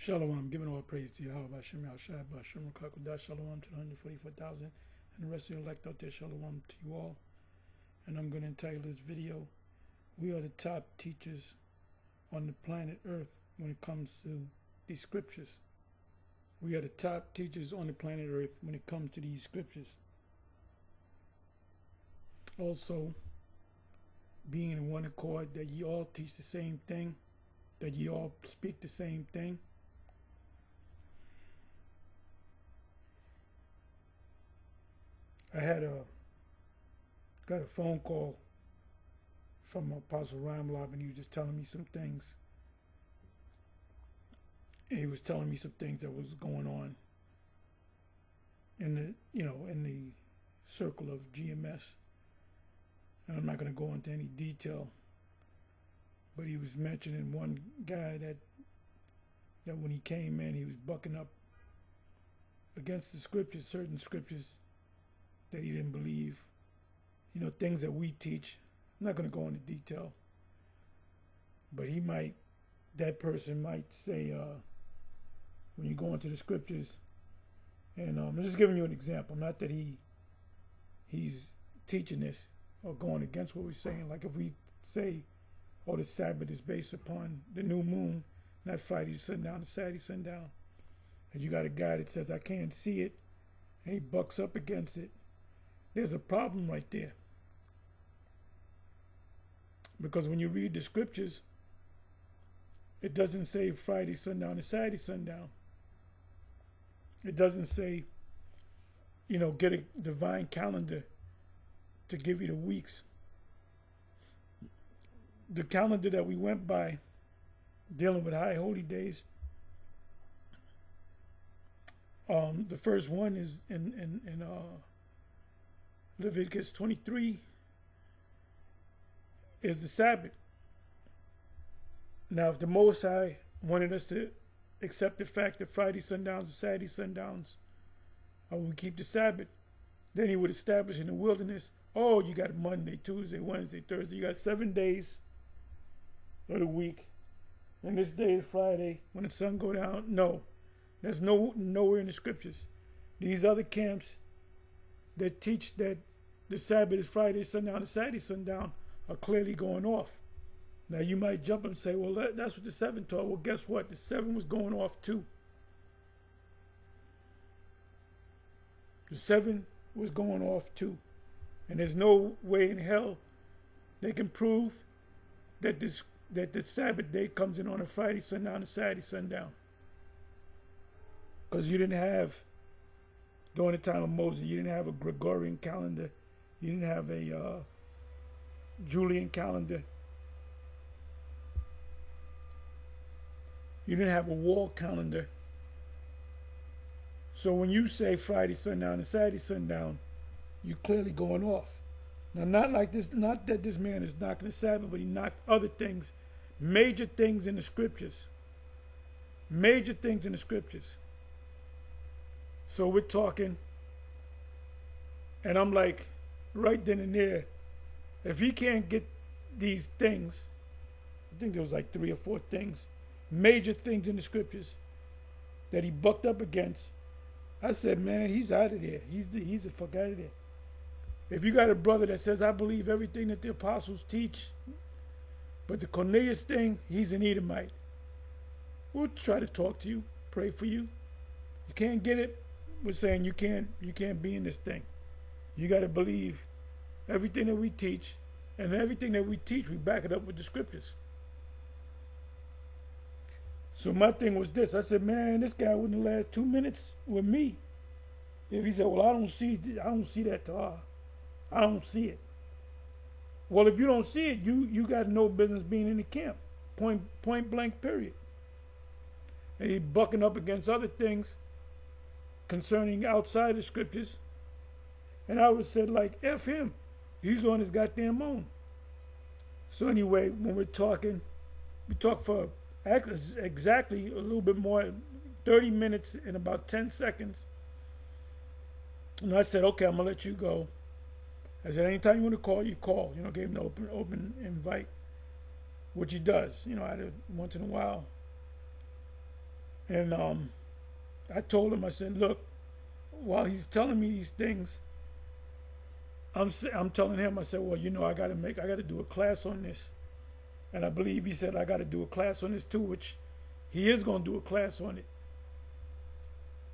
Shalom, I'm giving all praise to Yahweh, Hashem, Yahshua, Hashem, Rakakudah, Shalom to the 144,000 and the rest of you elect out there, Shalom to you all. And I'm going to entitle this video, We Are the Top Teachers on the Planet Earth when it comes to these scriptures. We are the top teachers on the planet Earth when it comes to these scriptures. Also, being in one accord, that ye all teach the same thing, that ye all speak the same thing. I got a phone call from Apostle Ramlob, and he was just telling me some things. And he was telling me some things that was going on in the circle of GMS. And I'm not going to go into any detail, but he was mentioning one guy that when he came in, he was bucking up against the scriptures, certain scriptures that he didn't believe, things that we teach. I'm not going to go into detail, but that person might say, when you go into the scriptures, and I'm just giving you an example, not that he's teaching this or going against what we're saying. Like if we say, the Sabbath is based upon the new moon, not Friday to sundown, to Saturday sundown, and you got a guy that says, I can't see it, and he bucks up against it, there's a problem right there. Because when you read the scriptures, it doesn't say Friday sundown to Saturday sundown. It doesn't say, get a divine calendar to give you the weeks. The calendar that we went by, dealing with high holy days, the first one is in Leviticus 23 is the Sabbath. Now, if the Most High wanted us to accept the fact that Friday sundowns and Saturday sundowns we keep the Sabbath, then he would establish in the wilderness, you got Monday, Tuesday, Wednesday, Thursday, you got 7 days of the week, and this day is Friday when the sun go down. No, there's nowhere in the scriptures. These other camps that teach that the Sabbath is Friday sundown to Saturday sundown are clearly going off. Now you might jump up and say, well, that's what the 7 taught. Well, guess what? The 7 was going off too. The 7 was going off too. And there's no way in hell they can prove that the Sabbath day comes in on a Friday sundown to Saturday sundown. Because you didn't have, during the time of Moses, you didn't have a Gregorian calendar. You didn't have a Julian calendar. You didn't have a wall calendar. So when you say Friday sundown and Saturday sundown, you're clearly going off. Now, not that this man is knocking the Sabbath, but he knocked other things, major things in the scriptures. Major things in the scriptures. So we're talking, and I'm like, right then and there, if he can't get these things, I think there was like 3 or 4 things, major things in the scriptures that he bucked up against, I said, man, he's out of there. He's the fuck out of there. If you got a brother that says, I believe everything that the apostles teach, but the Cornelius thing, he's an Edomite, we'll try to talk to you, pray for you. You can't get it, we're saying you can't be in this thing. You got to believe everything that we teach, and everything that we teach, we back it up with the scriptures. So my thing was this. I said, man, this guy wouldn't last 2 minutes with me. If he said, well, I don't see that Torah. I don't see it. Well, if you don't see it, you got no business being in the camp. Point blank, period. And he bucking up against other things concerning outside the scriptures. And I would say, like, F him. He's on his goddamn own. So anyway, when we're talking, we talk for exactly a little bit more, 30 minutes and about 10 seconds. And I said, okay, I'm going to let you go. I said, anytime you want to call, you call. Gave him an open invite, which he does, once in a while. And I told him, I said, look, while he's telling me these things, I'm telling him, I said, well, you know, I got to do a class on this. And I believe he said I got to do a class on this too, which he is going to do a class on it.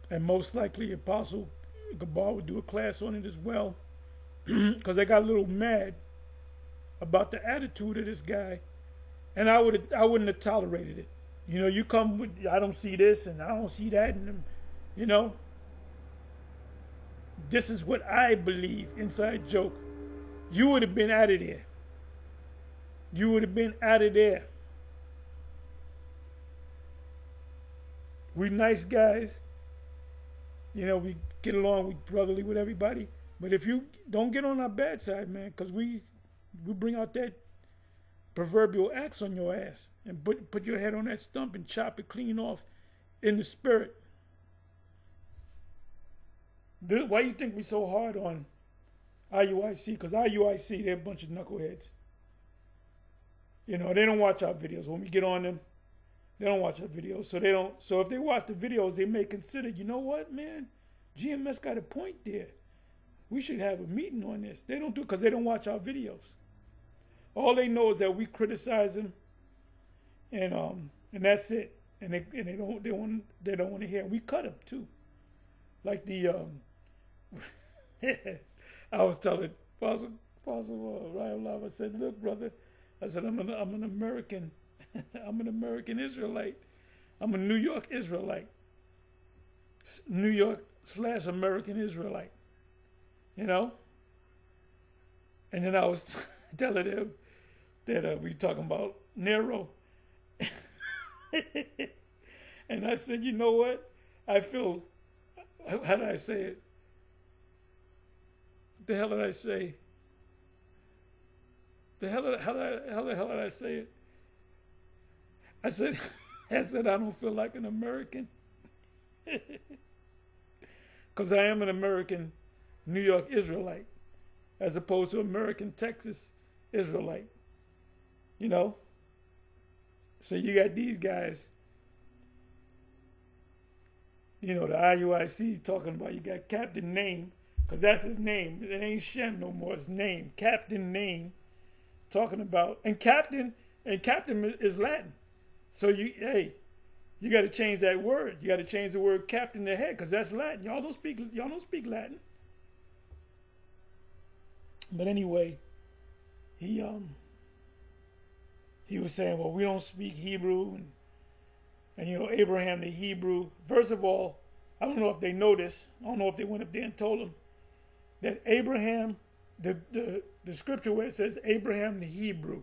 And most likely Apostle Gabar would do a class on it as well, because they got a little mad about the attitude of this guy, and I wouldn't have tolerated it. You know, you come with, I don't see this and I don't see that, and you know, this is what I believe. Inside joke. You would have been out of there. You would have been out of there. We nice guys. You know, we get along, we brotherly with everybody. But if you don't get on our bad side, man, because we bring out that proverbial axe on your ass and put your head on that stump and chop it clean off in the spirit. Why you think we so hard on IUIC? Because IUIC, they're a bunch of knuckleheads. You know, they don't watch our videos. When we get on them, they don't watch our videos. So if they watch the videos, they may consider, you know what, man? GMS got a point there. We should have a meeting on this. They don't do it because they don't watch our videos. All they know is that we criticize them, and that's it. And they don't want to hear. We cut them too. Like the I was telling Apostle Ryan Love, I said, look, brother, I said, I'm an American. I'm an American Israelite. I'm a New York Israelite. New York / American Israelite. You know? And then I was telling them that we talking about Nero. And I said, you know what? I feel, how did I say it? The hell did I say? How the hell did I say it? I said, I don't feel like an American. Because I am an American New York Israelite, as opposed to American Texas Israelite. You know? So you got these guys, you know, the IUIC talking about, you got Captain Name, because that's his name. It ain't Shem no more, it's Name. Captain Name, talking about, and Captain is Latin. So you got to change that word. You got to change the word captain to head, because that's Latin. Y'all don't speak Latin. But anyway, he was saying, well, we don't speak Hebrew, and you know, Abraham the Hebrew. First of all, I don't know if they know this. I don't know if they went up there and told him that Abraham, the scripture where it says Abraham the Hebrew.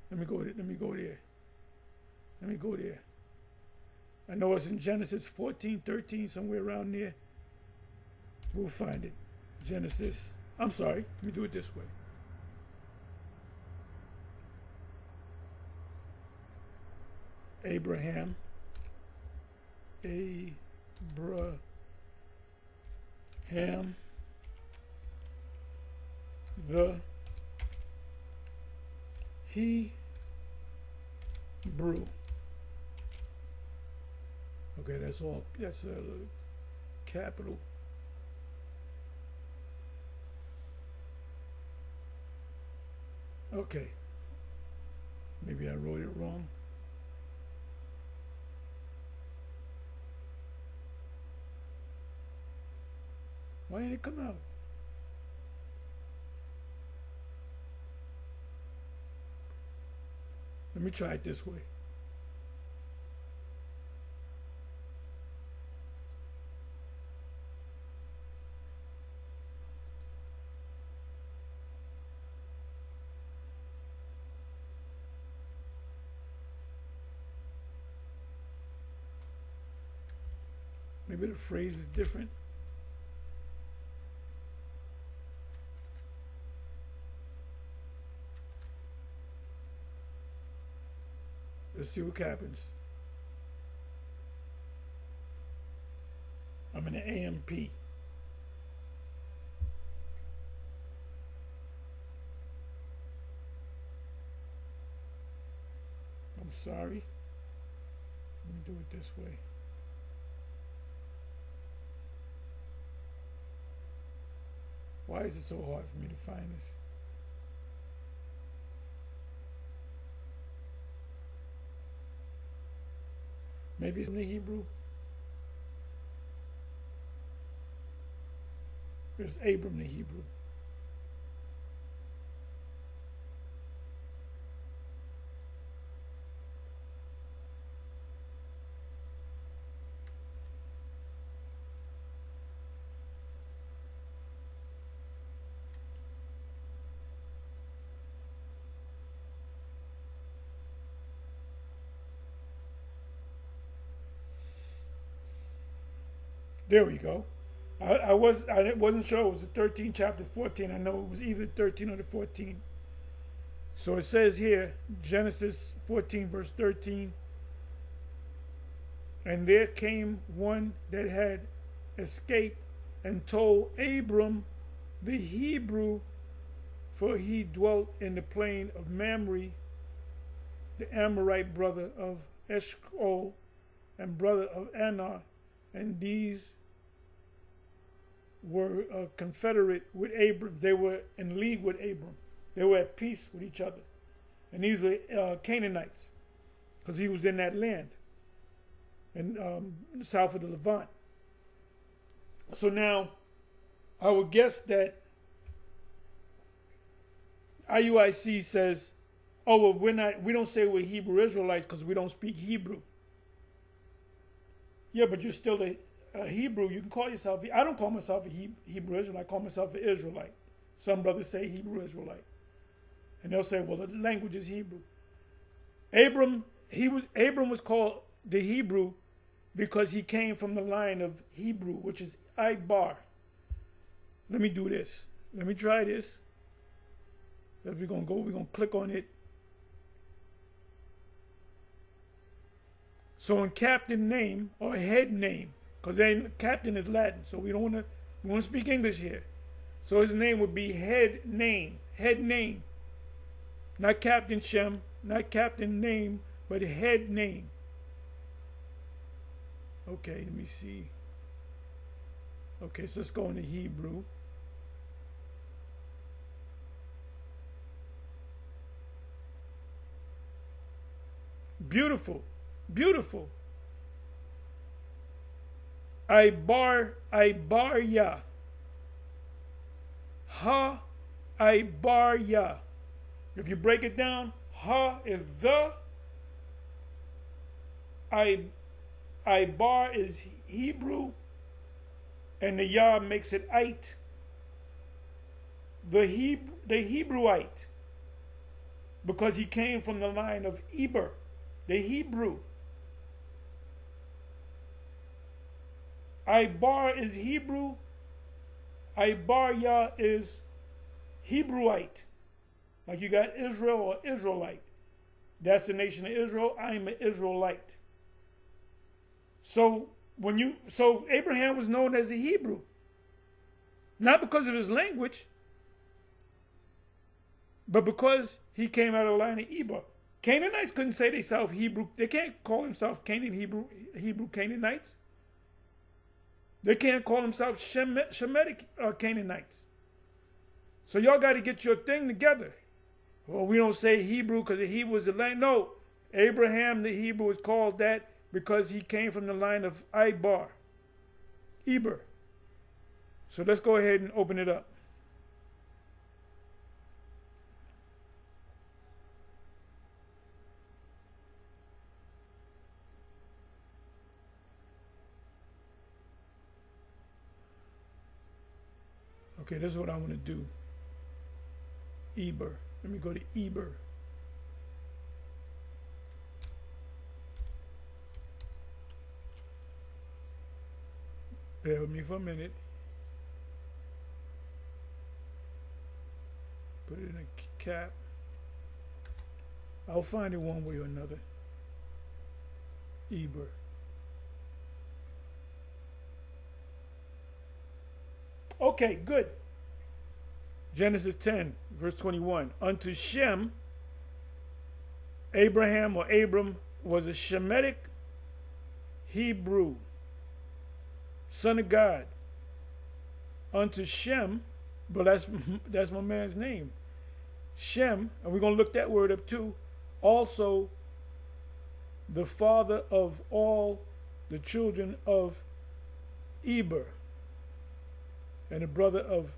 Let me go there. I know it's in Genesis 14:13, somewhere around there. We'll find it. Genesis. I'm sorry. Let me do it this way. Abraham. The Hebrew. Okay, that's all. That's a capital. Okay. Maybe I wrote it wrong. Why didn't it come out? Let me try it this way. Maybe the phrase is different. Let's see what happens. I'm in the AMP. I'm sorry. Let me do it this way. Why is it so hard for me to find this? Maybe it's in the Hebrew. It's Abram the Hebrew. There we go. I wasn't sure it was the 13th chapter 14. I know it was either 13 or the 14. So it says here, Genesis 14 verse 13, and there came one that had escaped and told Abram the Hebrew, for he dwelt in the plain of Mamre, the Amorite brother of Eshcol and brother of Aner, and these were confederate with Abram. They were in league with Abram. They were at peace with each other. And these were Canaanites, because he was in that land, in south of the Levant. So now, I would guess that IUIC says, oh, well, we don't say we're Hebrew Israelites because we don't speak Hebrew. Yeah, but you're still a Hebrew. You can call yourself, I don't call myself a Hebrew Israelite, I call myself an Israelite. Some brothers say Hebrew Israelite. And they'll say, well, the language is Hebrew. Abram was called the Hebrew because he came from the line of Hebrew, which is Ibar. Let me do this. Let me try this. We're going to click on it. So in captain name or head name, because captain is Latin, so we want to speak English here. So his name would be head name, not Captain Shem, not captain name, but head name. Okay, let me see. Okay, so let's go into Hebrew. Beautiful, beautiful. Ibarya. Ha, Ibarya. If you break it down, ha is the. Ibar is Hebrew, and the Yah makes it ite. The Hebrewite, because he came from the line of Eber, the Hebrew. Ibar is Hebrew. Ibarya is Hebrewite. Like you got Israel or Israelite. That's the nation of Israel. I'm an Israelite. So Abraham was known as a Hebrew. Not because of his language, but because he came out of the line of Eber. Canaanites couldn't say themselves Hebrew. They can't call themselves Hebrew Canaanites. They can't call themselves Shemitic Canaanites. So y'all got to get your thing together. Well, we don't say Hebrew because he was the land. No, Abraham the Hebrew was called that because he came from the line of Eber. So let's go ahead and open it up. Okay, this is what I want to do. Eber. Let me go to Eber. Bear with me for a minute. Put it in a cap. I'll find it one way or another. Eber. Okay, good. Genesis 10, verse 21. Unto Shem, Abraham or Abram was a Shemitic Hebrew, son of God. Unto Shem, But that's my man's name. Shem, and we're going to look that word up too. Also, the father of all the children of Eber, and the brother of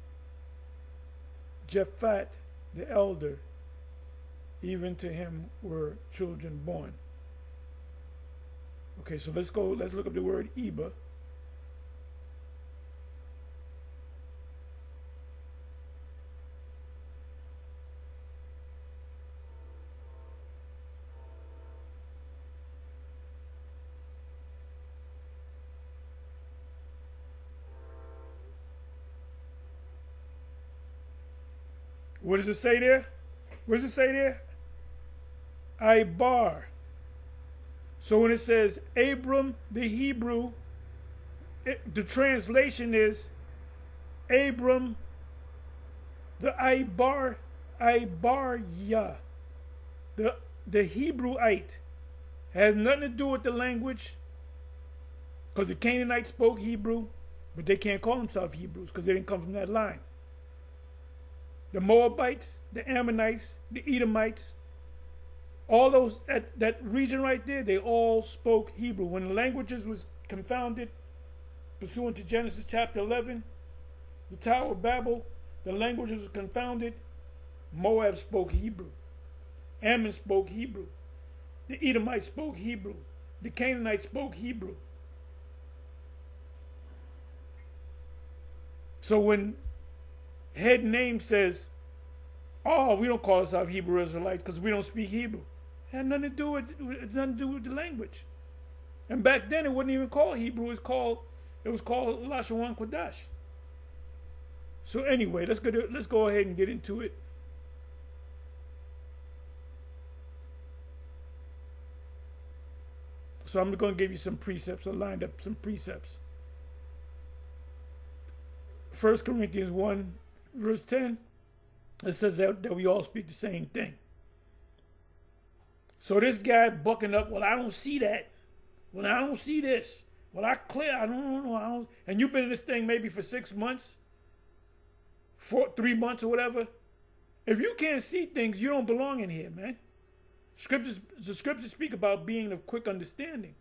Japhat the elder. Even to him were children born. Okay, so let's look up the word Eber. What does it say there? What does it say there? Ibar. So when it says Abram, the Hebrew, the translation is Abram, the Ibarya, the Hebrewite. Has nothing to do with the language, because the Canaanites spoke Hebrew, but they can't call themselves Hebrews because they didn't come from that line. The Moabites, the Ammonites, the Edomites, all those, that region right there, they all spoke Hebrew. When the languages was confounded, pursuant to Genesis chapter 11, the Tower of Babel, the languages was confounded. Moab spoke Hebrew. Ammon spoke Hebrew. The Edomites spoke Hebrew. The Canaanites spoke Hebrew. So when head name says, oh, we don't call ourselves Hebrew Israelites because we don't speak Hebrew. It had nothing to do with the language. And back then it wasn't even called Hebrew, it was called Lashon Kodash. So anyway, let's go ahead and get into it. So I'm going to give you some precepts. I lined up some precepts. 1 Corinthians 1, verse 10, it says that we all speak the same thing. So this guy bucking up, well, I don't see that. Well, I don't see this. Well, I don't know. And you've been in this thing maybe for 6 months, 3 months or whatever. If you can't see things, you don't belong in here, man. The scriptures speak about being of quick understanding.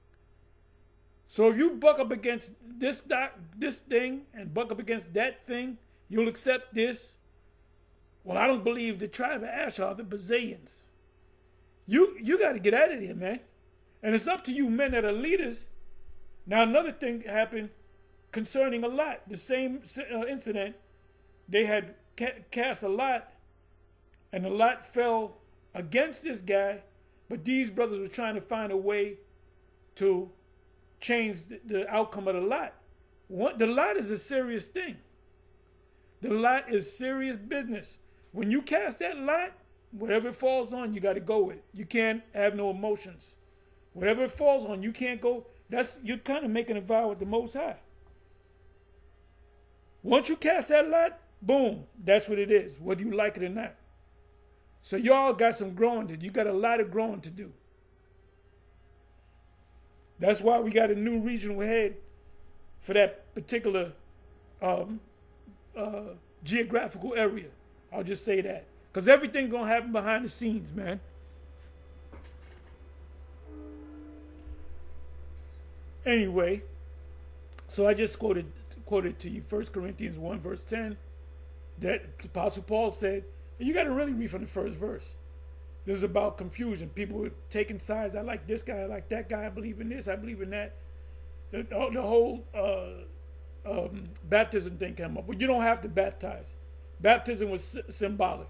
So if you buck up against this thing and buck up against that thing, you'll accept this. Well, I don't believe the tribe of Asher are the Bazayans. You got to get out of here, man. And it's up to you men that are leaders. Now, another thing happened concerning a lot. The same incident, they had cast a lot, and the lot fell against this guy, but these brothers were trying to find a way to change the outcome of the lot. The lot is a serious thing. The lot is serious business. When you cast that lot, whatever it falls on, you got to go with. You can't have no emotions. Whatever it falls on, you can't go. You're kind of making a vow with the Most High. Once you cast that lot, boom, that's what it is, whether you like it or not. So y'all got some growing to do. You got a lot of growing to do. That's why we got a new regional head for that particular geographical area. I'll just say that. Because everything's going to happen behind the scenes, man. Anyway, so I just quoted to you 1 Corinthians 1, verse 10, that Apostle Paul said, and you got to really read from the first verse. This is about confusion. People were taking sides. I like this guy. I like that guy. I believe in this. I believe in that. The whole baptism thing came up. But you don't have to baptize. Baptism was symbolic.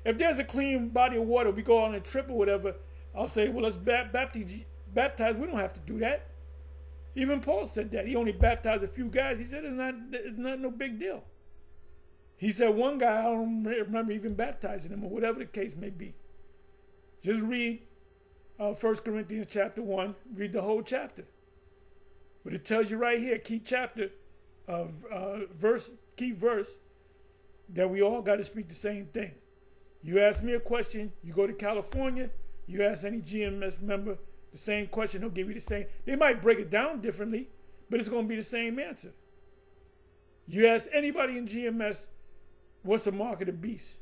If there's a clean body of water, we go on a trip or whatever, I'll say, well, let's baptize. We don't have to do that. Even Paul said that. He only baptized a few guys. He said it's not no big deal. He said one guy, I don't remember even baptizing him or whatever the case may be. Just read 1 Corinthians chapter 1. Read the whole chapter. But it tells you right here, key verse, that we all got to speak the same thing. You ask me a question, you go to California, you ask any GMS member the same question, they'll give you the same. They might break it down differently, but it's going to be the same answer. You ask anybody in GMS what's the mark of the beast,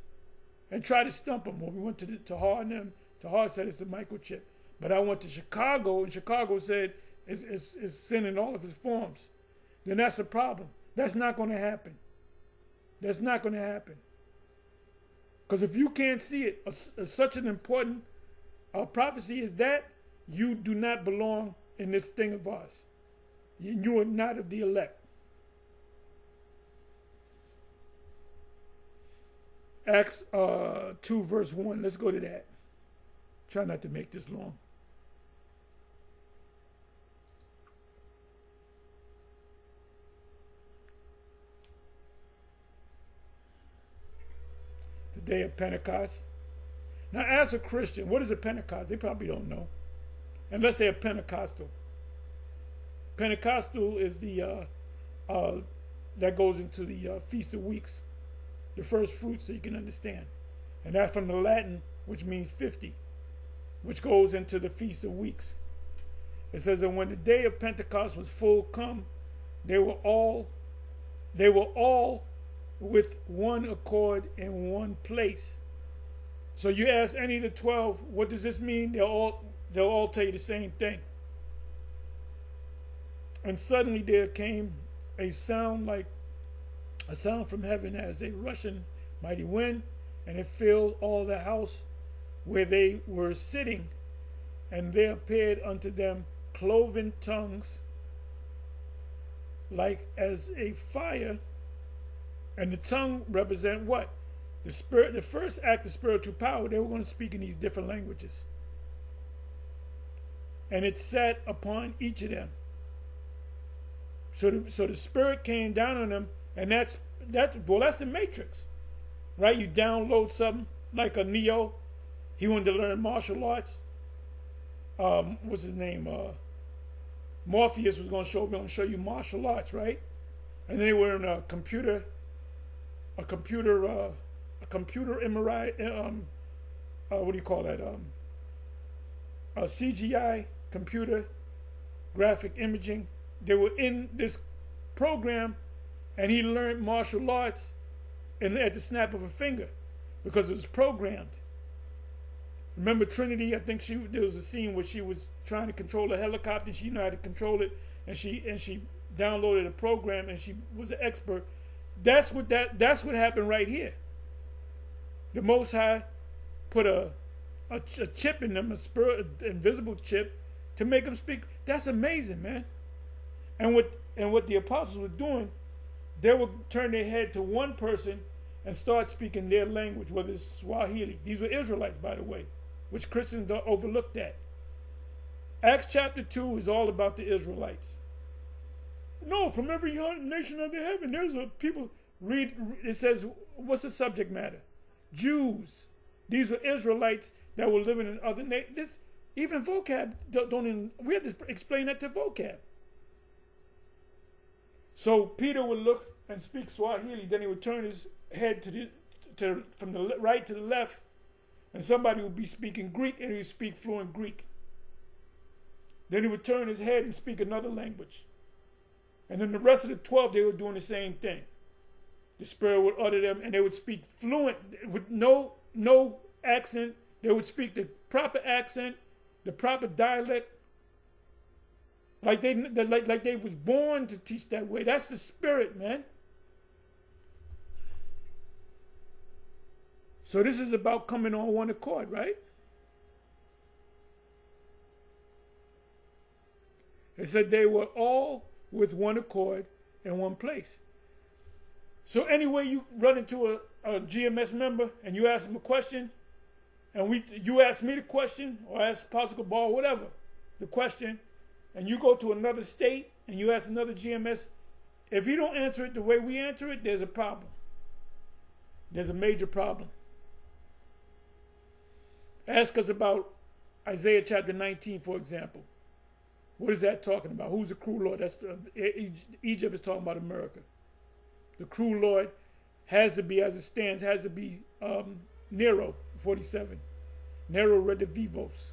and try to stump them. When we went to Hard, and Hard said it's a microchip. But I went to Chicago, and Chicago said it's sin in all of its forms. Then that's a problem. That's not going to happen. That's not going to happen. Because if you can't see it, such an important prophecy as that, you do not belong in this thing of ours. You are not of the elect. Acts 2 verse 1. Let's go to that. Try not to make this long. The day of Pentecost. Now, as a Christian, what is a Pentecost? They probably don't know, unless they're Pentecostal. Pentecostal is the that goes into the Feast of Weeks, the first fruits, so you can understand. And that's from the Latin, which means 50, which goes into the Feast of Weeks. It says that when the day of Pentecost was full come, they were all with one accord in one place. So you ask any of the 12, what does this mean? They'll all tell you the same thing. And suddenly there came a sound from heaven as a rushing mighty wind, and it filled all the house where they were sitting. And there appeared unto them cloven tongues like as a fire. And the tongue represent what? The spirit, the first act of spiritual power. They were going to speak in these different languages. And it sat upon each of them. So the spirit came down on them, and that's the matrix, right? You download something like a Neo. He wanted to learn martial arts. What's his name? Morpheus was going to show you martial arts, right? And then they were in a computer MRI. What do you call that? A CGI computer graphic imaging. They were in this program, and he learned martial arts at the snap of a finger because it was programmed. Remember Trinity? I think there was a scene where she was trying to control a helicopter, and she knew how to control it, and she downloaded a program, and she was an expert. That's what happened right here. The Most High put a chip in them, an invisible chip, to make them speak. That's amazing, man. And what the apostles were doing, they would turn their head to one person and start speaking their language, whether it's Swahili. These were Israelites, by the way, which Christians don't overlook that. Acts chapter 2 is all about the Israelites. No, from every nation under heaven, there's people. Read, it says, what's the subject matter? Jews. These were Israelites that were living in other nations. Even vocab, we have to explain that to vocab. So Peter would look and speak Swahili, then he would turn his head from the right to the left, and somebody would be speaking Greek, and he would speak fluent Greek. Then he would turn his head and speak another language. And then the rest of the 12, they were doing the same thing. The Spirit would utter them, and they would speak fluent with no accent. They would speak the proper accent, the proper dialect, like they was born to teach that way. That's the Spirit, man. So this is about coming on one accord, right? It said they were all with one accord in one place. So anyway, you run into a GMS member and you ask them a question, and you ask me the question, or ask Pastor Ball, whatever, the question, and you go to another state and you ask another GMS, if you don't answer it the way we answer it, there's a problem. There's a major problem. Ask us about Isaiah chapter 19, for example. What is that talking about? Who's the cruel Lord? Egypt is talking about America. The cruel Lord has to be, as it stands, has to be Nero, 47. Nero Redivivos.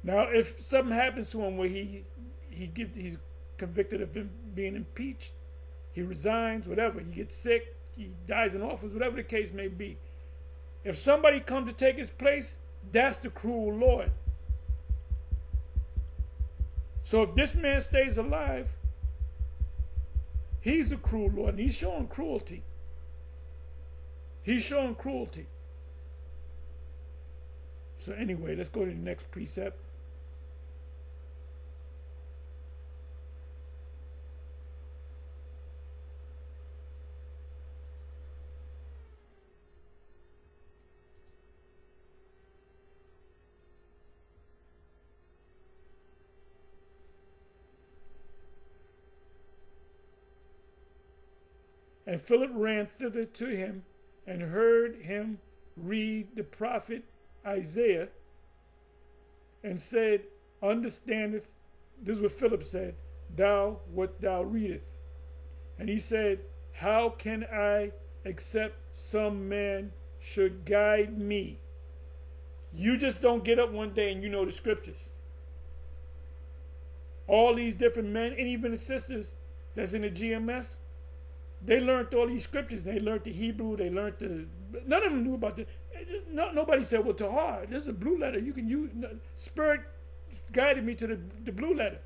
Now, if something happens to him where he's convicted of him being impeached, he resigns, whatever, he gets sick, he dies in office, whatever the case may be. If somebody comes to take his place, that's the cruel Lord. So if this man stays alive, he's the cruel Lord, and he's showing cruelty. He's showing cruelty. So anyway, let's go to the next precept. And Philip ran thither to him and heard him read the prophet Isaiah and said, understandeth, this is what Philip said, thou what thou readest. And he said, how can I except some man should guide me? You just don't get up one day and you know the scriptures. All these different men and even the sisters that's in the GMS, they learned all these scriptures. They learned the Hebrew. They learned none of them knew about nobody said, well, Tahar, there's a blue letter you can use. Spirit guided me to the blue letter.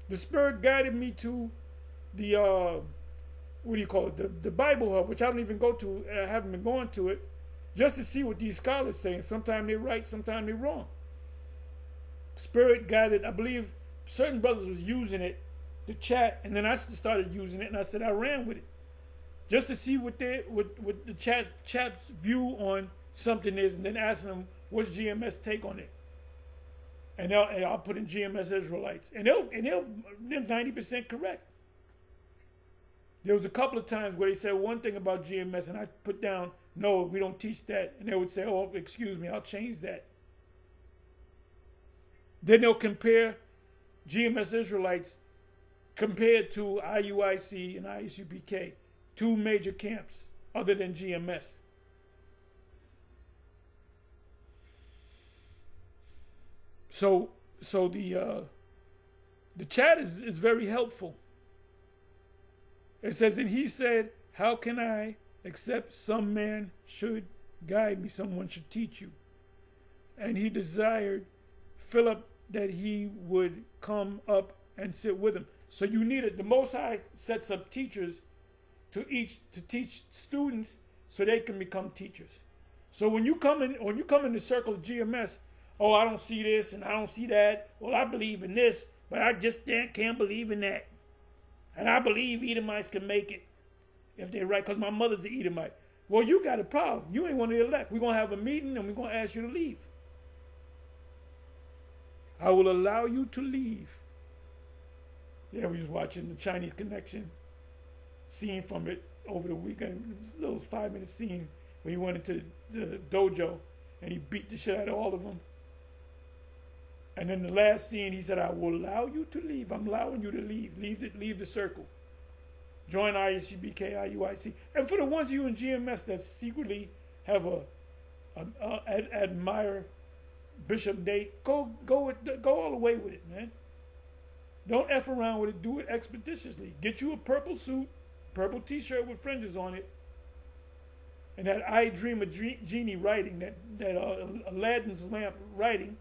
The Spirit guided me to the, what do you call it? The Bible Hub, which I don't even go to. I haven't been going to it, just to see what these scholars say. And sometimes they're right, sometimes they're wrong. Spirit guided, I believe certain brothers was using it, the chat, and then I started using it, and I said I ran with it just to see what the chat's view on something is, and then asking them what's GMS take on it, and I'll put in GMS Israelites, and they're 90% correct. There was a couple of times where they said one thing about GMS, and I put down, no, we don't teach that, and they would say, oh, excuse me, I'll change that. Then they'll compare GMS Israelites compared to IUIC and ISUPK, two major camps other than GMS. So the chat is very helpful. It says, and he said, how can I, except some man should guide me, someone should teach you? And he desired Philip that he would come up and sit with him. So you need it. The Most High sets up teachers to teach students so they can become teachers. So when you come in the circle of GMS, oh, I don't see this and I don't see that. Well, I believe in this, but I just can't believe in that. And I believe Edomites can make it if they're right, because my mother's the Edomite. Well, you got a problem. You ain't one of the elect. We're going to have a meeting and we're going to ask you to leave. I will allow you to leave. Yeah, we was watching the Chinese Connection scene from it over the weekend. It was a little 5-minute scene where he went into the dojo and he beat the shit out of all of them. And then the last scene, he said, I will allow you to leave. I'm allowing you to leave. Leave the circle. Join ISUBK, IUIC. And for the ones of you in GMS that secretly have admire Bishop Nate, go all the way with it, man. Don't F around with it. Do it expeditiously. Get you a purple suit, purple t-shirt with fringes on it, and that I Dream a Genie writing, that Aladdin's lamp writing,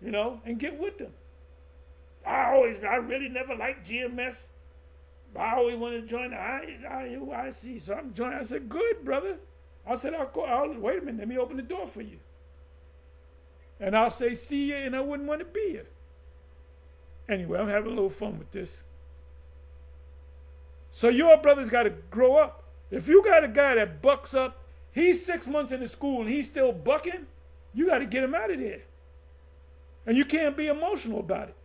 you know, and get with them. I really never liked GMS. I always wanted to join the IUIC, so I'm joining. I said, good, brother. I said, wait a minute, let me open the door for you. And I'll say, see you, and I wouldn't want to be here. Anyway, I'm having a little fun with this. So your brothers got to grow up. If you got a guy that bucks up, he's 6 months into school and he's still bucking, you got to get him out of there. And you can't be emotional about it.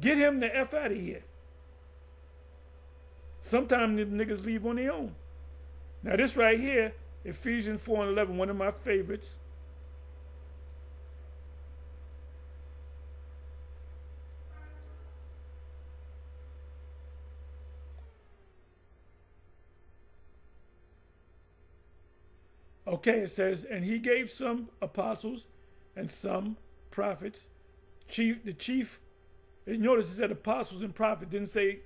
Get him the F out of here. Sometimes the niggas leave on their own. Now this right here, Ephesians 4:11, one of my favorites. Okay, it says, and he gave some apostles and some prophets. The chief, you notice it said apostles and prophets, didn't say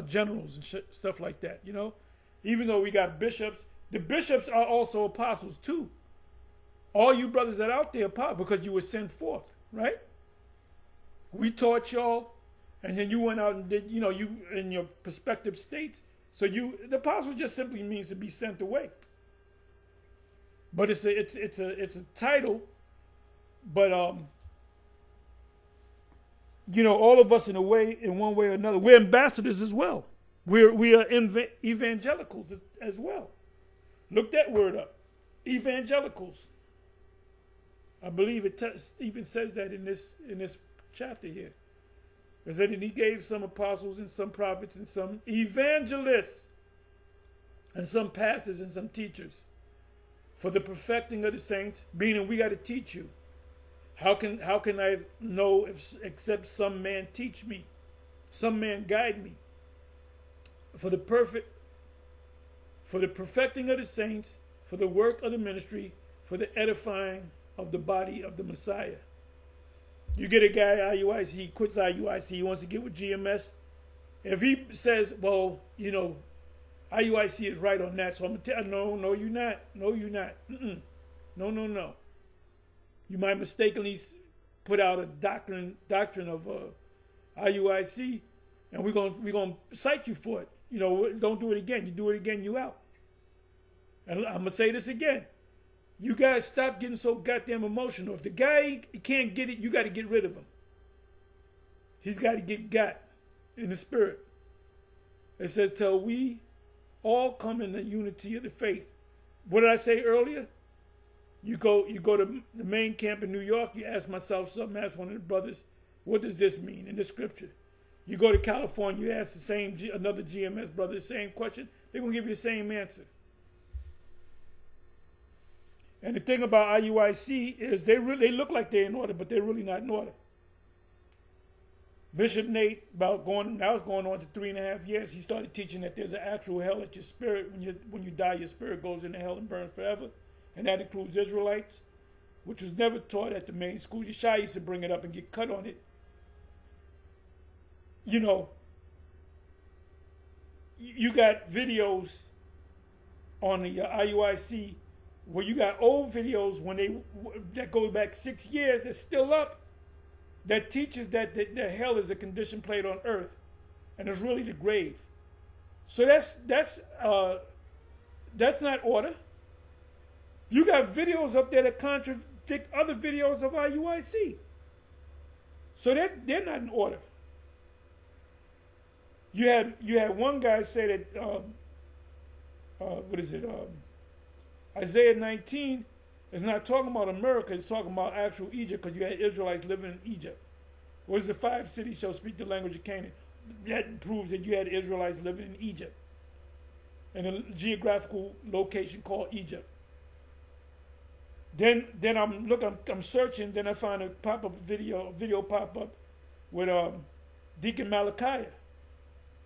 generals and stuff like that, you know. even though we got bishops, the bishops are also apostles too. All you brothers that are out there, because you were sent forth, right? We taught y'all, and then you went out and did, you in your prospective states. So the apostle just simply means to be sent away. But it's a title. But all of us in one way or another, we're ambassadors as well. We are evangelicals as well. Look that word up, evangelicals. I believe it even says that in this chapter here. It said that he gave some apostles and some prophets and some evangelists and some pastors and some teachers for the perfecting of the saints, meaning we got to teach you. How can I know except some man teach me, some man guide me? For the perfecting of the saints, for the work of the ministry, for the edifying of the body of the Messiah. You get a guy IUIC, he quits IUIC, he wants to get with GMS. If he says, well, IUIC is right on that, so I'm going to tell you, no, you're not. No, you're not. No. You might mistakenly put out a doctrine of IUIC, and we're gonna cite you for it. Don't do it again. You do it again, you out. And I'm gonna say this again. You guys stop getting so goddamn emotional. If the guy can't get it, you got to get rid of him. He's got to get got in the spirit. It says, till we all come in the unity of the faith. What did I say earlier? You go to the main camp in New York, you ask myself something, ask one of the brothers, what does this mean in the scripture? You go to California, you ask another GMS brother the same question, they're going to give you the same answer. And the thing about IUIC is they look like they're in order, but they're really not in order. Bishop Nate, now it's going on to 3.5 years, he started teaching that there's an actual hell at your spirit. When you die, your spirit goes into hell and burns forever. And that includes Israelites, which was never taught at the main school. Yeshua used to bring it up and get cut on it. You got videos on the IUIC where you got old videos that go back 6 years that's still up, that teaches that hell is a condition played on earth, and it's really the grave. So that's not order. You got videos up there that contradict other videos of IUIC. So they're not in order. You had one guy say that Isaiah 19 is not talking about America, it's talking about actual Egypt, because you had Israelites living in Egypt. What is the 5 cities shall speak the language of Canaan? That proves that you had Israelites living in Egypt, in a geographical location called Egypt. Then I'm searching, then I find a video pop up with Deacon Malachi.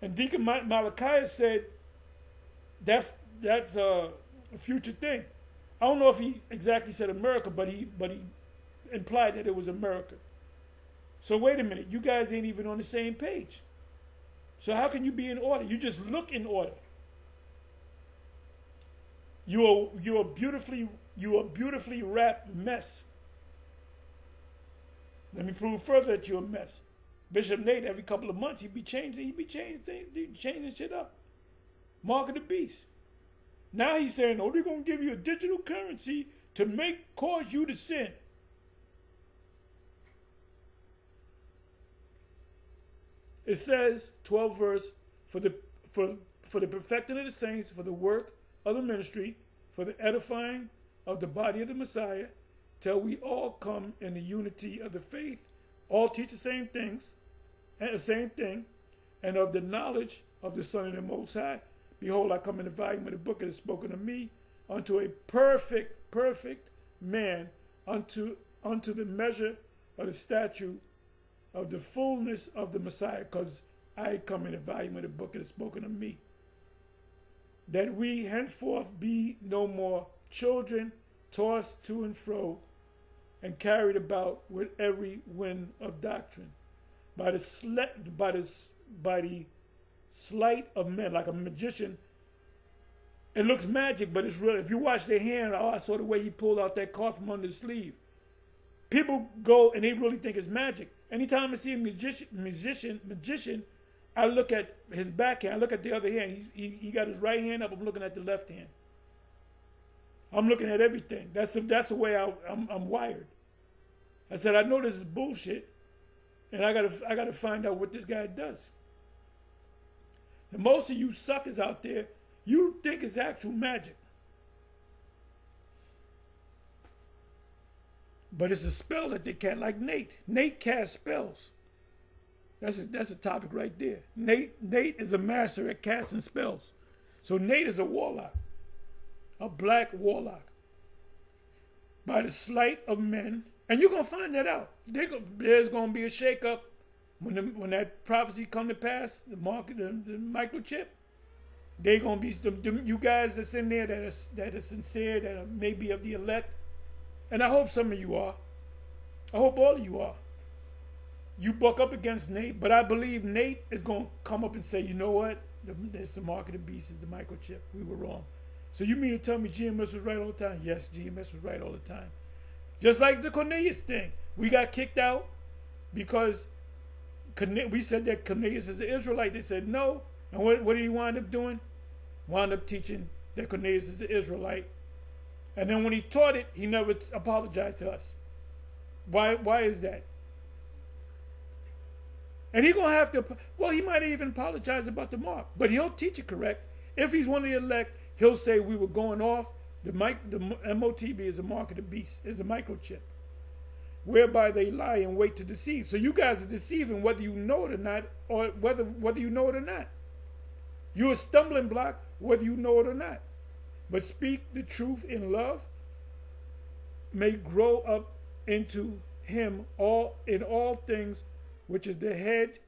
And Deacon Malachi said that's a future thing. I don't know if he exactly said America, but he implied that it was America. So wait a minute, you guys ain't even on the same page. So how can you be in order? You just look in order. You're a beautifully wrapped mess. Let me prove further that you're a mess. Bishop Nate, every couple of months, he'd be changing shit up. Mark of the beast. Now he's saying, they're going to give you a digital currency to cause you to sin. It says, 12th verse, for the perfecting of the saints, for the work of the ministry, for the edifying of the body of the Messiah, till we all come in the unity of the faith, all teach the same things, and the same thing, and of the knowledge of the Son of the Most High. Behold, I come in the volume of the book that is spoken of me, unto a perfect man, unto the measure of the stature of the fullness of the Messiah, because I come in the volume of the book that is spoken of me. That we henceforth be no more children, tossed to and fro, and carried about with every wind of doctrine, by the sleight of men, like a magician It looks magic, but it's real. If you watch their hand, oh, I saw the way he pulled out that card from under the sleeve. People go and they really think it's magic. Anytime I see a magician, I look at his backhand. I look at the other hand. He got his right hand up. I'm looking at the left hand. I'm looking at everything. That's the way I'm wired. I said, I know this is bullshit, and I gotta find out what this guy does. And most of you suckers out there, you think it's actual magic. But it's a spell that they can't, like Nate. Nate casts spells. That's a topic right there. Nate is a master at casting spells. So Nate is a warlock. A black warlock. By the sleight of men. And you're going to find that out. There's going to be a shakeup when that prophecy come to pass, the microchip. They're going to be, you guys that's in there that are sincere, that are maybe of the elect. And I hope some of you are. I hope all of you are. You buck up against Nate, but I believe Nate is going to come up and say, you know what? There's the mark of the beast, is the microchip. We were wrong. So you mean to tell me GMS was right all the time? Yes, GMS was right all the time. Just like the Cornelius thing. We got kicked out because we said that Cornelius is an Israelite. They said no. And what did he wind up doing? Wound up teaching that Cornelius is an Israelite. And then when he taught it, he never apologized to us. Why is that? And he's going to have to, well, he might even apologize about the mark, but he'll teach it correct. If he's one of the elect, he'll say we were going off. The MOTB is a mark of the beast, is a microchip, whereby they lie and wait to deceive. So you guys are deceiving whether you know it or not, or whether you know it or not. You're a stumbling block whether you know it or not. But speak the truth in love may grow up into him in all things, which is the head,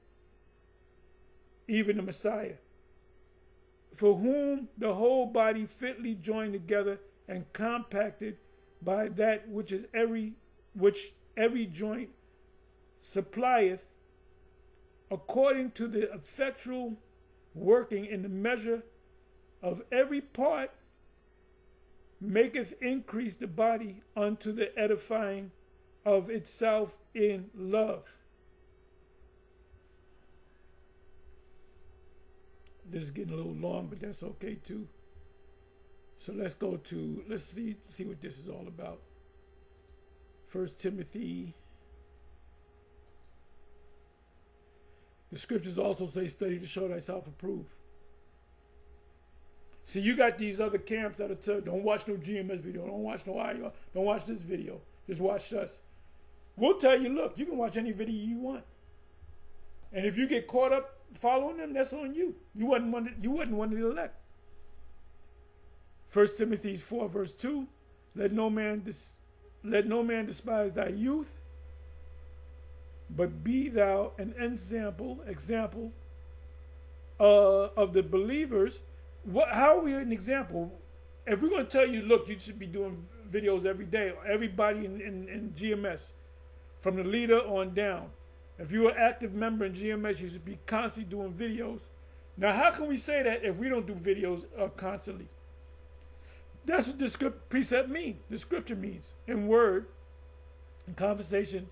even the Messiah, for whom the whole body fitly joined together and compacted by that which every joint supplieth, according to the effectual working in the measure of every part, maketh increase the body unto the edifying of itself in love. This is getting a little long, but that's okay too. So let's see what this is all about. 1 Timothy. The scriptures also say, study to show thyself approved. See, you got these other camps that'll tell you, don't watch no GMS video, don't watch no IR, don't watch this video, just watch us. We'll tell you, look, you can watch any video you want. And if you get caught up following them, that's on you. You wasn't one of the elect. 1 Timothy 4 verse 2, let no man despise thy youth, but be thou an example of the believers. How are we an example? If we're going to tell you, look, you should be doing videos every day, everybody in GMS, from the leader on down. If you're an active member in GMS, you should be constantly doing videos. Now, how can we say that if we don't do videos constantly? That's what this precept means. The scripture means in word, in conversation,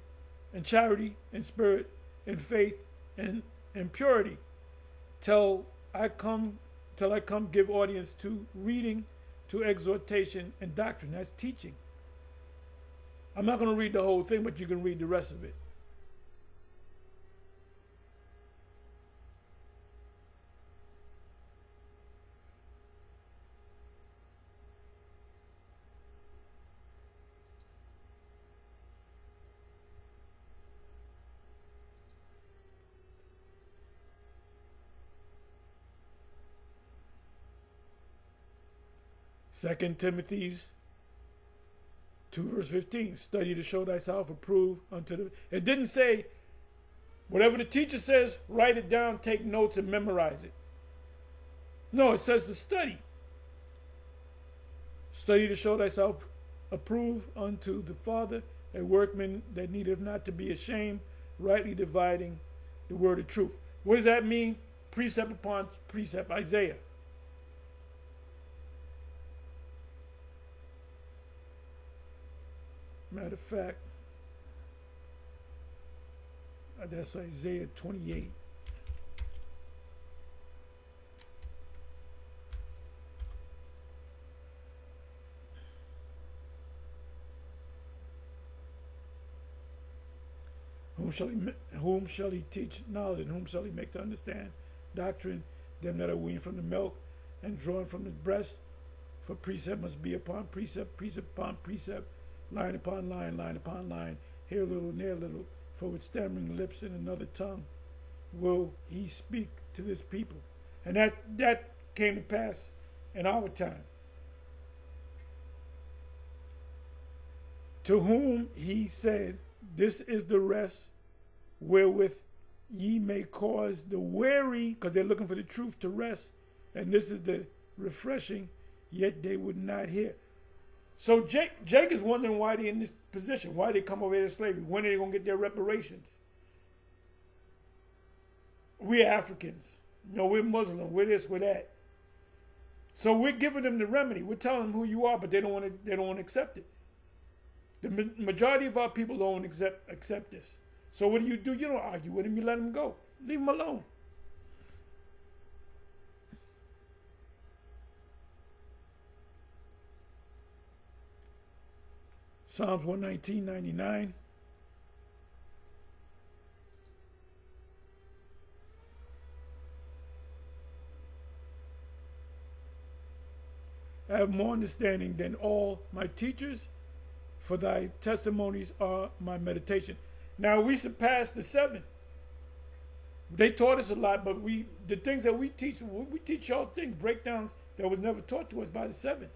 in charity, in spirit, in faith, and in purity, till I come give audience to reading, to exhortation and doctrine. That's teaching. I'm not going to read the whole thing, but you can read the rest of it. Second Timothy 2 verse 15, study to show thyself approved unto the... It didn't say, whatever the teacher says, write it down, take notes, and memorize it. No, it says to study. Study to show thyself approved unto the Father, a workman that needeth not to be ashamed, rightly dividing the word of truth. What does that mean? Precept upon precept, Isaiah. Matter of fact, that's Isaiah 28. Whom shall he teach knowledge, and whom shall he make to understand doctrine? Them that are weaned from the milk and drawn from the breast. For precept must be upon precept, precept upon precept, line upon line, line upon line, here a little, there a little. For with stammering lips and another tongue will he speak to this people. And that came to pass in our time. To whom he said, this is the rest wherewith ye may cause the weary, because they're looking for the truth, to rest, and this is the refreshing, yet they would not hear. So Jake is wondering why they're in this position, why they come over here to slavery, when are they going to get their reparations? We're Africans. No, we're Muslim, we're this, we're that. So we're giving them the remedy. We're telling them who you are, but they don't want to accept it. The majority of our people don't accept this. So what do? You don't argue with them. You let them go. Leave them alone. Psalms 119:99. I have more understanding than all my teachers, for thy testimonies are my meditation. Now we surpassed the 7. They taught us a lot, but the things that we teach y'all things, breakdowns that was never taught to us by the 7.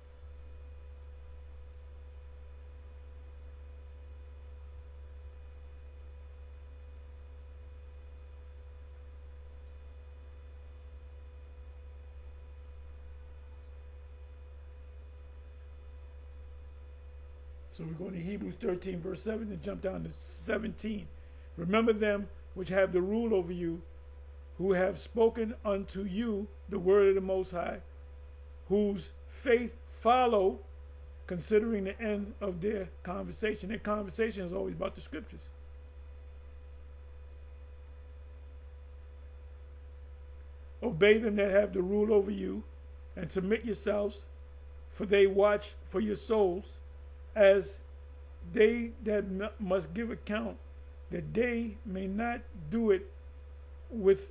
So we're going to Hebrews 13, verse 7, and jump down to 17. Remember them which have the rule over you, who have spoken unto you the word of the Most High, whose faith follow, considering the end of their conversation. Their conversation is always about the scriptures. Obey them that have the rule over you, and submit yourselves, for they watch for your souls, as they that must give account, that they may do it with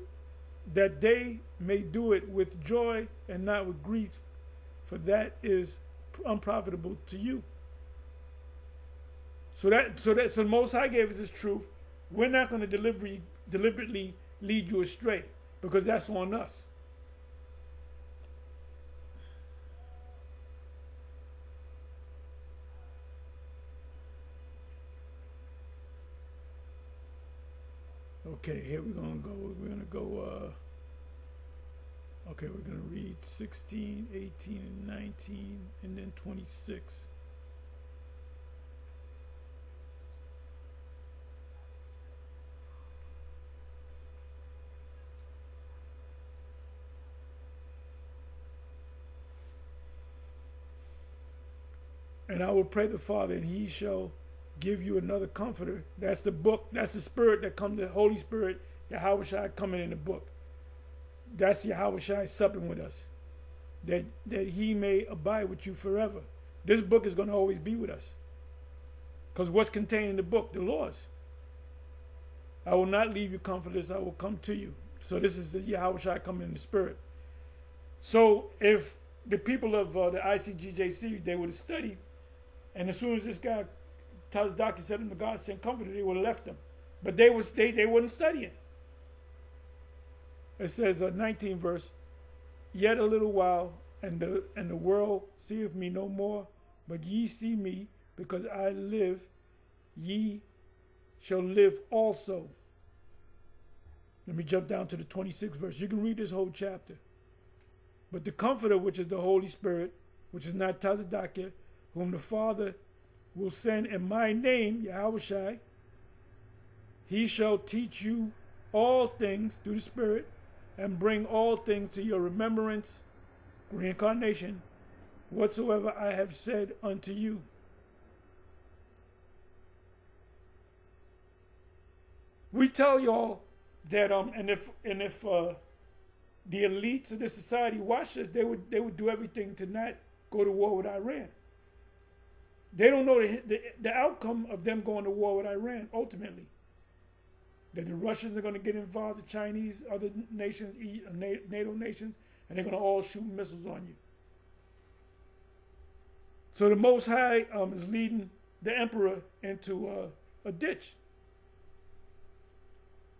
joy and not with grief, for that is unprofitable to you. So the Most High gave us this truth. We're not going to deliberately lead you astray, because that's on us. Okay, here we're going to go, okay, we're going to read 16, 18, and 19, and then 26. And I will pray the Father, and he shall give you another comforter. That's the book. That's the spirit that comes, the Holy Spirit, Yahawashi coming in the book. That's Yahawashi supping with us, that he may abide with you forever. This book is going to always be with us, because what's contained in the book? The laws. I will not leave you comfortless. I will come to you. So this is the Yahawashi coming in the spirit. So if the people of the ICGJC, they would have studied, and as soon as this guy tells the doctor, said them to God, send comforter, they would have left them. But they weren't studying. It says, 19 verse, yet a little while, and the world seeth me no more, but ye see me, because I live, ye shall live also. Let me jump down to the 26th verse. You can read this whole chapter. But the Comforter, which is the Holy Spirit, which is not Tazadakia, whom the Father will send in my name, Yahawashi, he shall teach you all things through the Spirit, and bring all things to your remembrance, reincarnation, whatsoever I have said unto you. We tell y'all that and if the elites of the society watched us, they would do everything to not go to war with Iran. They don't know the outcome of them going to war with Iran ultimately. That the Russians are going to get involved, the Chinese, other nations, NATO nations, and they're going to all shoot missiles on you. So the Most High is leading the emperor into a ditch.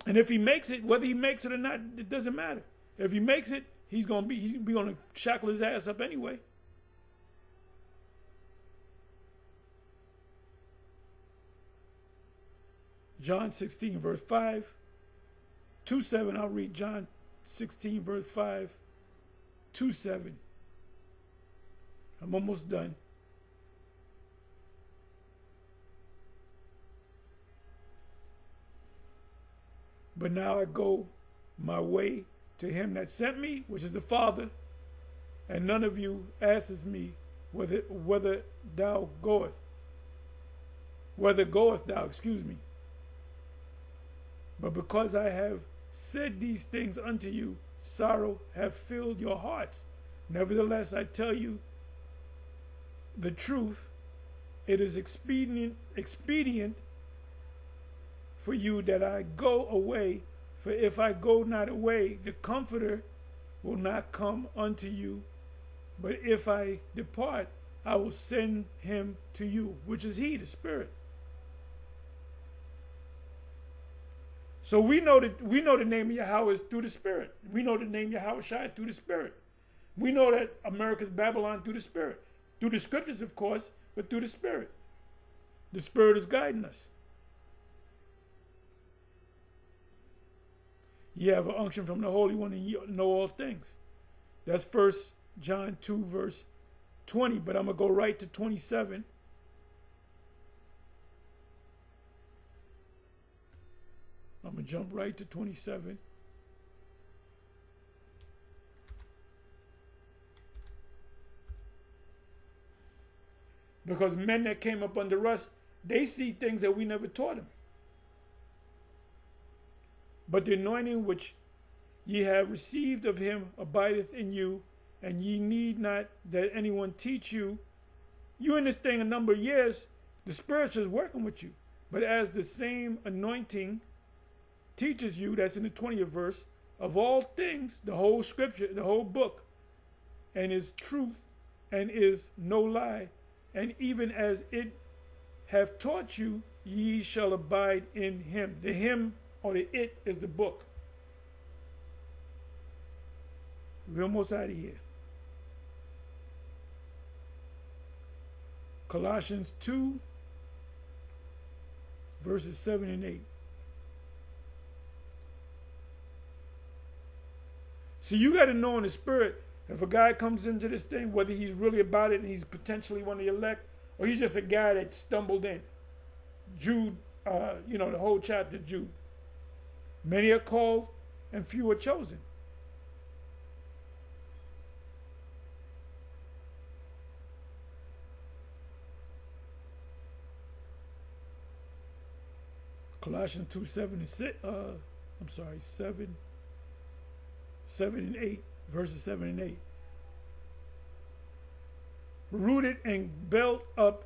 And if he makes it, whether he makes it or not, it doesn't matter. If he makes it, he's going to shackle his ass up anyway. John 16, verse 5. 2:7, I'll read John 16, verse 5. 2:7. I'm almost done. But now I go my way to him that sent me, which is the Father, and none of you asks me whether thou goeth. Whether goeth thou, excuse me. But because I have said these things unto you, sorrow hath filled your hearts. Nevertheless, I tell you the truth. It is expedient for you that I go away. For if I go not away, the Comforter will not come unto you. But if I depart, I will send him to you, which is he, the Spirit. So we know the name of Yahweh is through the Spirit. We know the name Yahweh Shai is through the Spirit. We know that America's Babylon through the Spirit. Through the scriptures, of course, but through the Spirit. The Spirit is guiding us. Ye have an unction from the Holy One, and ye know all things. That's 1 John 2, verse 20, but I'm going to go right to 27. I'm going to jump right to 27. Because men that came up under us, they see things that we never taught them. But the anointing which ye have received of him abideth in you, and ye need not that anyone teach you. You in this thing a number of years, the Spirit is working with you. But as the same anointing teaches you, that's in the 20th verse, of all things, the whole scripture, the whole book, and is truth, and is no lie, and even as it have taught you, ye shall abide in him. The him or the it is the book. We're almost out of here. Colossians 2, verses 7 and 8. So you got to know in the Spirit, if a guy comes into this thing, whether he's really about it and he's potentially one of the elect, or he's just a guy that stumbled in. Jude, the whole chapter, Jude. Many are called and few are chosen. Colossians 2, 7 and 6, 7 and 8, verses 7 and 8. Rooted and built up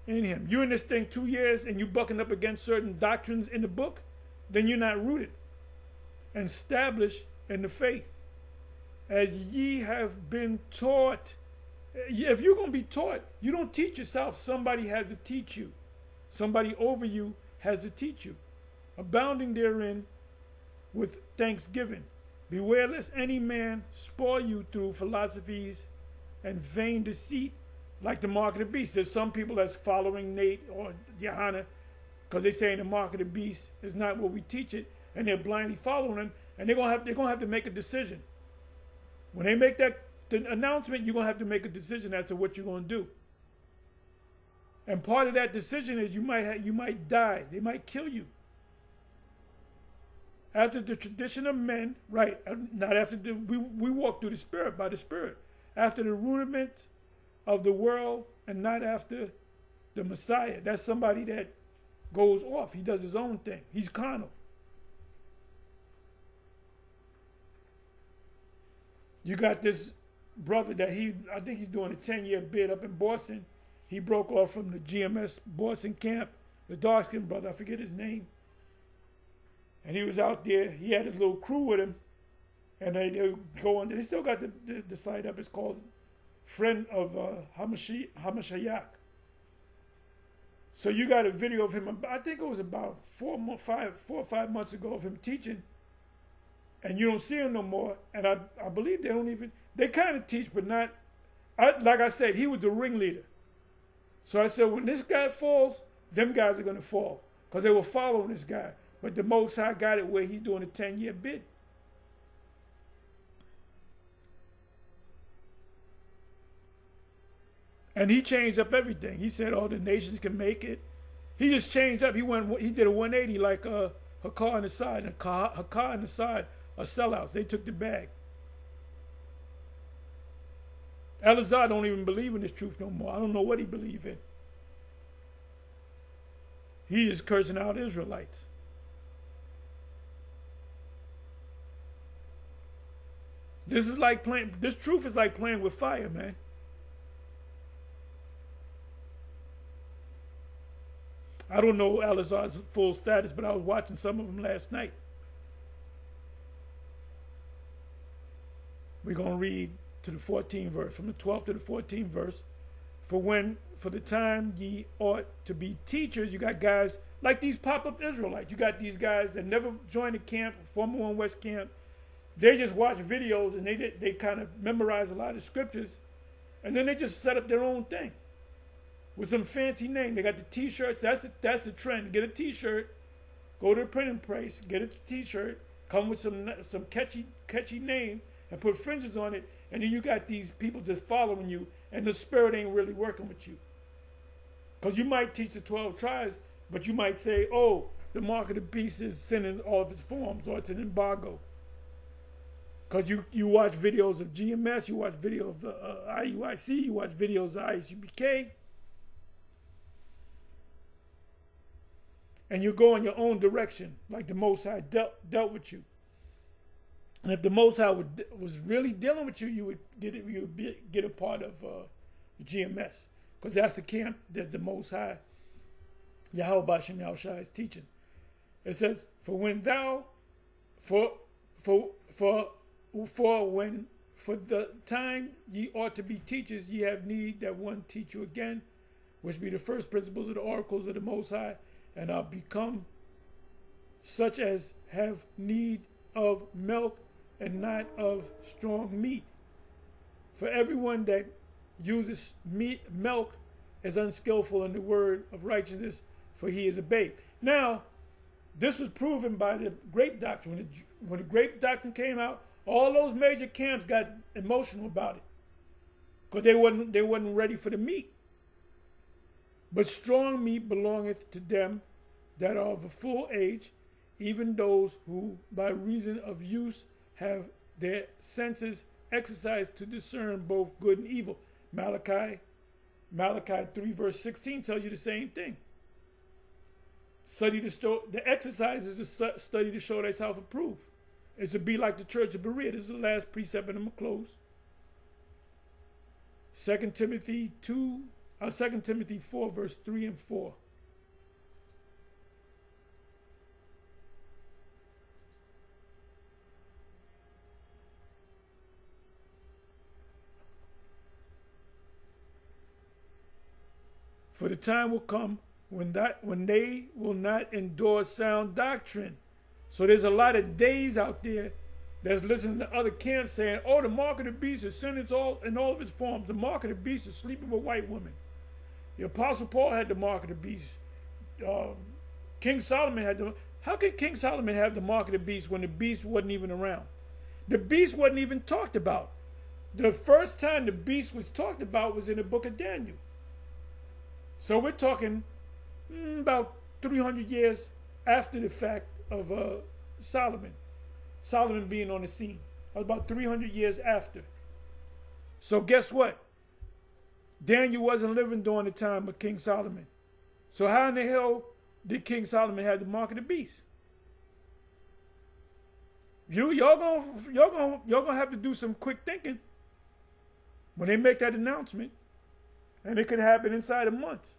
in him. You're in this thing 2 years and you bucking up against certain doctrines in the book, then you're not rooted and established in the faith. As ye have been taught. If you're going to be taught, you don't teach yourself. Somebody has to teach you. Somebody over you has to teach you. Abounding therein with thanksgiving. Beware lest any man spoil you through philosophies and vain deceit, like the mark of the beast. There's some people that's following Nate or Johanna because they saying the mark of the beast is not what we teach it, and they're blindly following him, and they're gonna have to make a decision. When they make the announcement, you're gonna have to make a decision as to what you're gonna do. And part of that decision is you might die. They might kill you. After the tradition of men, right? Not after we walk through the Spirit, by the Spirit. After the rudiment of the world, and not after the Messiah. That's somebody that goes off. He does his own thing. He's carnal. You got this brother that I think he's doing a 10-year bid up in Boston. He broke off from the GMS Boston camp, the dark-skinned brother, I forget his name. And he was out there. He had his little crew with him. And they go on. They still got the site up. It's called Friend of Hamashiach. So you got a video of him, I think it was about 4 or 5 months ago, of him teaching. And you don't see him no more. And I believe they kind of teach, but not, like I said, he was the ringleader. So I said, when this guy falls, them guys are going to fall. Because they were following this guy. But the Most High got it where he's doing a 10-year bid. And he changed up everything. He said, the nations can make it. He just changed up. He did a 180 like Hakar on the side. And Hakar on the side are sellouts. They took the bag. Elazar don't even believe in this truth no more. I don't know what he believe in. He is cursing out Israelites. This truth is like playing with fire, man. I don't know Elazar's full status, but I was watching some of them last night. We're going to read to the 14th verse, from the 12th to the 14th verse. For the time ye ought to be teachers, you got guys like these pop-up Israelites. You got these guys that never joined a camp, former One West camp. They just watch videos and they kind of memorize a lot of scriptures, and then they just set up their own thing with some fancy name. They got the T-shirts. That's the trend. Get a T-shirt, go to the printing press, get a T-shirt, come with some catchy name, and put fringes on it, and then you got these people just following you, and the spirit ain't really working with you. Because you might teach the 12 tribes, but you might say, the mark of the beast is sin in all of its forms, or it's an embargo. Because you watch videos of GMS, you watch videos of IUIC, you watch videos of ISUBK, and you go in your own direction, like the Most High dealt with you. And if the Most High was really dealing with you, you would get a part of GMS, because that's the camp that the Most High, Yahweh Bashem Yahushua, is teaching. It says, for the time ye ought to be teachers, ye have need that one teach you again, which be the first principles of the oracles of the Most High, and are become such as have need of milk and not of strong meat. For everyone that uses milk is unskillful in the word of righteousness, for he is a babe. Now, this was proven by the grape doctrine. When the grape doctrine came out, all those major camps got emotional about it, because they wasn't ready for the meat. But strong meat belongeth to them that are of a full age, even those who by reason of use have their senses exercised to discern both good and evil. Malachi 3 verse 16 tells you the same thing. The exercise is to study to show thyself approved. It's to be like the church of Berea. This is the last precept, and I'm going to close. 2 Timothy 4 verse 3 and 4. For the time will come when they will not endure sound doctrine. So there's a lot of days out there that's listening to other camps saying, the mark of the beast is sin in all of its forms. The mark of the beast is sleeping with white women. The Apostle Paul had the mark of the beast. King Solomon had the. How could King Solomon have the mark of the beast when the beast wasn't even around? The beast wasn't even talked about. The first time the beast was talked about was in the book of Daniel. So we're talking about 300 years after the fact of Solomon. Solomon being on the scene. About 300 years after. So guess what? Daniel wasn't living during the time of King Solomon. So how in the hell did King Solomon have the mark of the beast? Y'all gonna have to do some quick thinking when they make that announcement, and it could happen inside of months.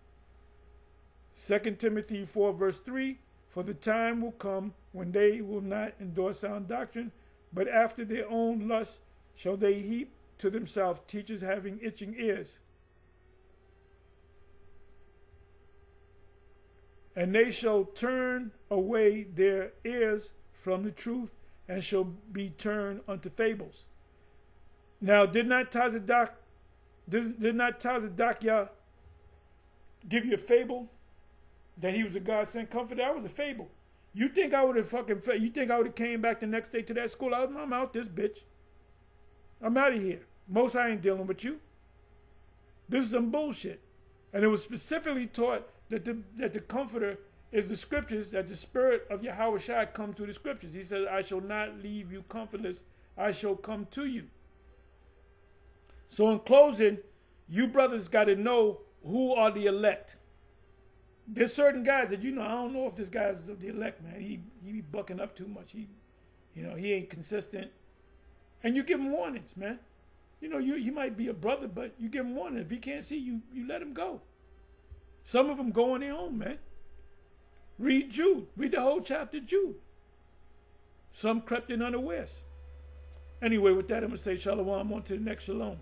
2 Timothy 4 verse 3, for the time will come when they will not endure sound doctrine, but after their own lusts shall they heap to themselves teachers having itching ears. And they shall turn away their ears from the truth and shall be turned unto fables. Now, did not Tazadakia give you a fable that he was a God-sent comforter? That was a fable. You think I would have came back the next day to that school? I'm out this bitch. I'm out of here. Most I ain't dealing with you. This is some bullshit. And it was specifically taught that the comforter is the scriptures, that the spirit of Yahweh Shai come through the scriptures. He says, I shall not leave you comfortless. I shall come to you. So in closing, you brothers got to know who are the elect. There's certain guys that, I don't know if this guy's the elect, man. He be bucking up too much. He ain't consistent. And you give him warnings, man. He might be a brother, but you give him warning. If he can't see you, you let him go. Some of them go on their own, man. Read Jude. Read the whole chapter Jude. Some crept in unawares. Anyway, with that, I'm going to say shalom on to the next shalom.